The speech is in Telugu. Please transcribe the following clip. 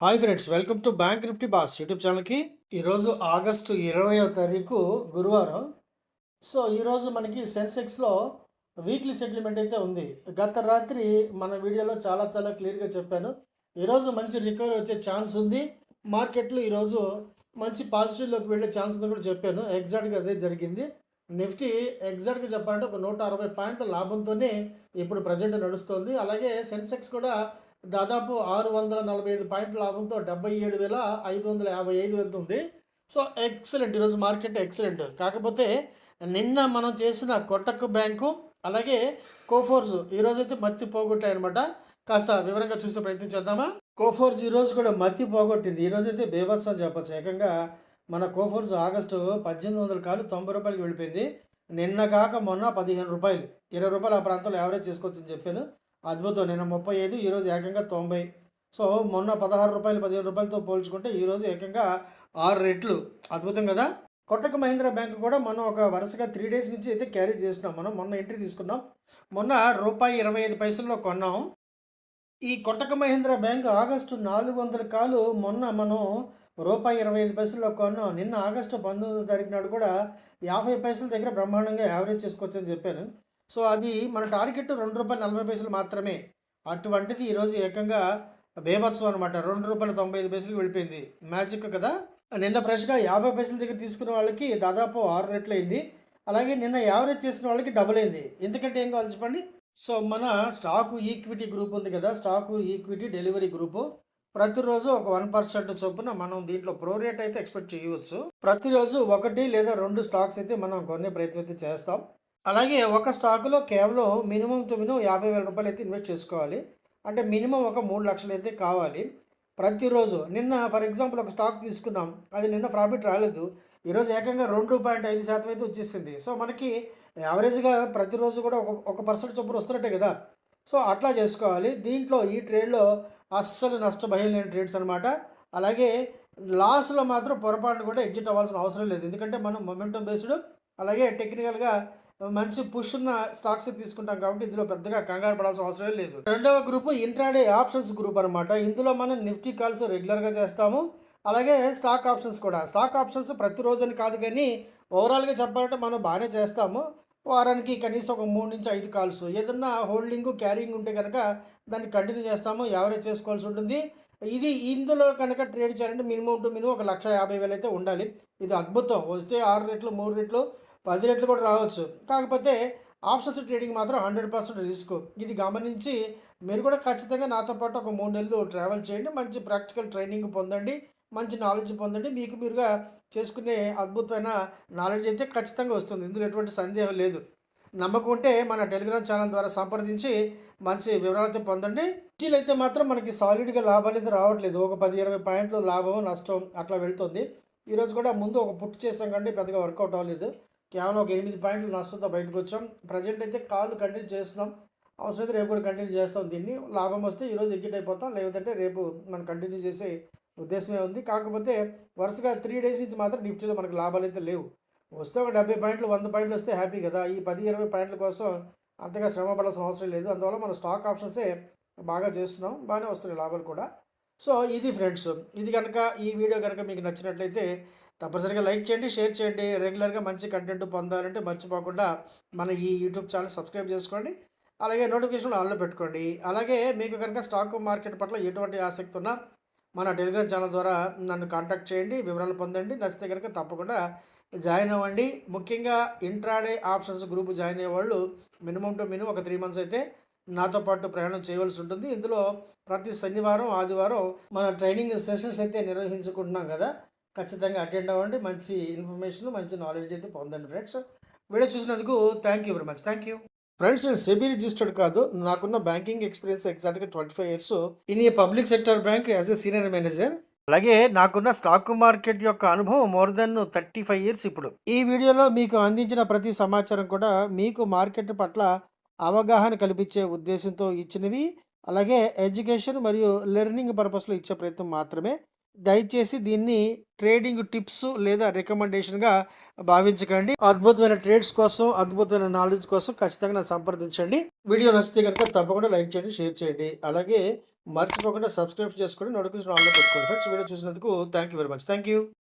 Hi friends, welcome to bank Nifty boss YouTube ఛానల్కి. ఈరోజు ఆగస్టు 20వ తారీఖు గురువారం. సో ఈరోజు మనకి సెన్సెక్స్లో వీక్లీ సెటిల్మెంట్ అయితే ఉంది. గత రాత్రి మన వీడియోలో చాలా క్లియర్గా చెప్పాను. ఈరోజు మంచి రికవరీ వచ్చే ఛాన్స్ ఉంది. మార్కెట్లు ఈరోజు మంచి పాజిటివ్లోకి వెళ్ళే ఛాన్స్ ఉందని కూడా చెప్పాను. ఎగ్జాక్ట్గా అదే జరిగింది. నిఫ్టీ ఎగ్జాక్ట్గా చెప్పాలంటే ఒక 160 పాయింట్ల లాభంతోనే ఇప్పుడు ప్రజెంట్ నడుస్తుంది. అలాగే సెన్సెక్స్ కూడా దాదాపు 645 పాయింట్ల లాభంతో 77,555 వెళ్తుంది. సో ఎక్సలెంట్, ఈరోజు మార్కెట్ ఎక్సలెంట్. కాకపోతే నిన్న మనం చేసిన కొట్టక్ బ్యాంకు అలాగే కోఫోర్స్ ఈరోజైతే మత్తి పోగొట్టాయి అనమాట. కాస్త వివరంగా చూసే ప్రయత్నం చేద్దామా. కోఫోర్స్ ఈరోజు కూడా మత్తి పోగొట్టింది. ఈరోజైతే బేభత్సం చెప్పచ్చు. ఏకంగా మన కోఫోర్స్ ఆగస్టు 1800 కాలు 90 రూపాయలకి వెళ్ళిపోయింది. నిన్న కాక మొన్న 15 రూపాయలు, 20 రూపాయలు ఆ ప్రాంతంలో యావరేజ్ చేసుకోవచ్చని చెప్పాను. అద్భుతం. నిన్న 35, ఈరోజు ఏకంగా 90. సో మొన్న 16 రూపాయలు 15 రూపాయలతో పోల్చుకుంటే ఈరోజు ఏకంగా 6 రెట్లు. అద్భుతం కదా. కొట్టక్ మహీంద్రా బ్యాంక్ కూడా మనం ఒక వరుసగా 3 డేస్ నుంచి అయితే క్యారీ చేస్తున్నాం. మనం మొన్న ఎంట్రీ తీసుకున్నాం. మొన్న ₹25 కొన్నాం. ఈ కొట్టక్ మహీంద్రా బ్యాంక్ ఆగస్టు 400 కాలు మొన్న మనం ₹25 కొన్నాం. నిన్న ఆగస్టు 19వ తారీఖు నాడు కూడా 50 పైసల దగ్గర బ్రహ్మాండంగా యావరేజ్ చేసుకోవచ్చని చెప్పాను. సో అది మన టార్గెట్ ₹2.40 మాత్రమే. అటువంటిది ఈరోజు ఏకంగా బేభత్సం అనమాట. ₹2.95 వెళ్ళిపోయింది. మ్యాజిక్ కదా. నిన్న ఫ్రెష్గా 50 పైసల దగ్గర తీసుకున్న వాళ్ళకి దాదాపు 6 రెట్లు అయింది. అలాగే నిన్న యావరేజ్ చేసిన వాళ్ళకి డబుల్ అయింది. ఎందుకంటే ఏం కావాలి చెప్పండి. సో మన స్టాకు ఈక్విటీ గ్రూప్ ఉంది కదా, స్టాకు ఈక్విటీ డెలివరీ గ్రూపు ప్రతిరోజు ఒక 1% చొప్పున మనం దీంట్లో ప్రో రేట్ అయితే ఎక్స్పెక్ట్ చేయవచ్చు. ప్రతిరోజు 1 లేదా 2 స్టాక్స్ అయితే మనం కొనే ప్రయత్నం అయితే చేస్తాం. అలాగే ఒక స్టాకులో కేవలం మినిమం టు మినిమం ₹50,000 అయితే ఇన్వెస్ట్ చేసుకోవాలి. అంటే మినిమం ఒక 3 లక్షలు అయితే కావాలి ప్రతిరోజు. నిన్న ఫర్ ఎగ్జాంపుల్ ఒక స్టాక్ తీసుకున్నాం, అది నిన్న ప్రాఫిట్ రాలేదు. ఈరోజు ఏకంగా 2.5% అయితే వచ్చేసింది. సో మనకి యావరేజ్గా ప్రతిరోజు కూడా ఒక పర్సెంట్ చొప్పున వస్తున్నట్టే కదా. సో అట్లా చేసుకోవాలి. దీంట్లో ఈ ట్రేడ్లో అస్సలు నష్టభయం లేని ట్రేడ్స్ అనమాట. అలాగే లాస్లో మాత్రం పొరపాటును కూడా ఎగ్జిట్ అవ్వాల్సిన అవసరం లేదు. ఎందుకంటే మనం మొమెంటం బేస్డ్ అలాగే టెక్నికల్గా మంచి పుష్ ఉన్న స్టాక్స్ తీసుకుంటాం కాబట్టి ఇందులో పెద్దగా కంగారు పడాల్సిన అవసరం లేదు. రెండవ గ్రూపు ఇంట్రాడే ఆప్షన్స్ గ్రూప్ అనమాట. ఇందులో మనం నిఫ్టీ కాల్స్ రెగ్యులర్గా చేస్తాము. అలాగే స్టాక్ ఆప్షన్స్ కూడా. స్టాక్ ఆప్షన్స్ ప్రతిరోజు అని కాదు, కానీ ఓవరాల్గా చెప్పాలంటే మనం బాగానే చేస్తాము. వారానికి కనీసం ఒక 3 నుంచి 5 కాల్స్. ఏదన్నా హోల్డింగ్ క్యారింగ్ ఉంటే కనుక దాన్ని కంటిన్యూ చేస్తాము. యావరేజ్ చేసుకోవాల్సి ఉంటుంది. ఇందులో కనుక ట్రేడ్ చేయాలంటే మినిమం టు మినిమం ఒక 1,50,000 అయితే ఉండాలి. ఇది అద్భుతం. వస్తే 6 రెట్లు, 3 రెట్లు, 10 రెట్లు కూడా రావచ్చు. కాకపోతే ఆప్షన్స్ ట్రేడింగ్ మాత్రం 100% రిస్క్. ఇది గమనించి మీరు కూడా ఖచ్చితంగా నాతో పాటు ఒక 3 నెలలు ట్రావెల్ చేయండి. మంచి ప్రాక్టికల్ ట్రైనింగ్ పొందండి. మంచి నాలెడ్జ్ పొందండి. మీకు మీరుగా చేసుకునే అద్భుతమైన నాలెడ్జ్ అయితే ఖచ్చితంగా వస్తుంది. ఇందులో ఎటువంటి సందేహం లేదు. నమ్మకం ఉంటే మన టెలిగ్రామ్ ఛానల్ ద్వారా సంప్రదించి మంచి వివరాలతో పొందండి. నిఫ్టీలో అయితే మాత్రం మనకి సాలిడ్గా లాభాలు అయితే రావట్లేదు. ఒక 10-20 పాయింట్లు లాభం నష్టం అట్లా వెళ్తుంది. ఈరోజు కూడా ముందు ఒక పుట్ చేసాం కంటే పెద్దగా వర్కౌట్ అవ్వలేదు. కేవలం ఒక 8 పాయింట్లు నష్టంతో బయటకు వచ్చాం. ప్రజెంట్ అయితే కాల్ కంటిన్యూ చేస్తున్నాం. అవసరమైతే రేపు కూడా కంటిన్యూ చేస్తాం. దీన్ని లాభం వస్తే ఈరోజు ఎగ్జిట్ అయిపోతాం, లేదంటే రేపు మనం కంటిన్యూ చేసే ఉద్దేశమే ఉంది. కాకపోతే వరుసగా 3 డేస్ నుంచి మాత్రం నిఫ్టీలో మనకు లాభాలు అయితే లేవు. వస్తే ఒక 70 పాయింట్లు 100 పాయింట్లు వస్తే హ్యాపీ కదా. ఈ 10-20 పాయింట్ల కోసం అంతగా శ్రమ పడాల్సిన అవసరం లేదు. అందువల్ల మనం స్టాక్ ఆప్షన్సే బాగా చేస్తున్నాం. బాగానే వస్తున్నాయి లాభాలు కూడా. సో ఇది ఫ్రెండ్స్, ఇది కనుక ఈ వీడియో కనుక మీకు నచ్చినట్లయితే తప్పనిసరిగా లైక్ చేయండి, షేర్ చేయండి. రెగ్యులర్గా మంచి కంటెంట్ పొందాలంటే మర్చిపోకుండా మన ఈ యూట్యూబ్ ఛానల్ సబ్స్క్రైబ్ చేసుకోండి. అలాగే నోటిఫికేషన్ ఆన్లో పెట్టుకోండి. అలాగే మీకు కనుక స్టాక్ మార్కెట్ పట్ల ఎటువంటి ఆసక్తి ఉన్నా మన టెలిగ్రామ్ ఛానల్ ద్వారా నన్ను కాంటాక్ట్ చేయండి, వివరాలు పొందండి. నచ్చితే కనుక తప్పకుండా జాయిన్ అవ్వండి. ముఖ్యంగా ఇంట్రాడే ఆప్షన్స్ గ్రూప్ జాయిన్ అయ్యేవాళ్ళు మినిమం టు మినిమం ఒక 3 మంత్స్ అయితే నాతో పాటు ప్రయాణం చేయవలసి ఉంటుంది. ఇందులో ప్రతి శనివారం, ఆదివారం మన ట్రైనింగ్ సెషన్స్ అయితే నిర్వహించుకుంటున్నాం కదా. ఖచ్చితంగా అటెండ్ అవ్వండి. మంచి ఇన్ఫర్మేషన్, మంచి నాలెడ్జ్ అయితే పొందండి ఫ్రెండ్స్. వీడియో చూసినందుకు thank you very much. Thank you friends. నేను సెబీ రిజిస్టర్డ్ కాదు. నాకున్న బ్యాంకింగ్ ఎక్స్పీరియన్స్ ఎగ్జాక్ట్గా 25 years in a public sector bank as a senior manager. అలాగే నాకున్న స్టాక్ మార్కెట్ యొక్క అనుభవం మోర్ దెన్ 35 years ఇప్పుడు. ఈ వీడియోలో మీకు అందించిన ప్రతి సమాచారం కూడా మీకు మార్కెట్ పట్ల అవగాహన కల్పించే ఉద్దేశంతో ఇచ్చినవి. అలాగే ఎడ్యుకేషన్ మరియు లెర్నింగ్ పర్పస్లో ఇచ్చే ప్రయత్నం మాత్రమే. దయచేసి దీన్ని ట్రేడింగ్ టిప్స్ లేదా రికమెండేషన్‌గా భావించకండి. అద్భుతమైన ట్రేడ్స్ కోసం, అద్భుతమైన నాలెడ్జ్ కోసం ఖచ్చితంగా నన్ను సంప్రదించండి. వీడియో నచ్చితే గనుక తప్పకుండా లైక్ చేయండి, షేర్ చేయండి. అలాగే మర్చిపోకుండా సబ్స్క్రైబ్ చేసుకొని నోటిఫికేషన్ ఆన్‌లో పెట్టుకోండి ఫ్రెండ్స్. వీడియో చూసినందుకు thank you very much. Thank you.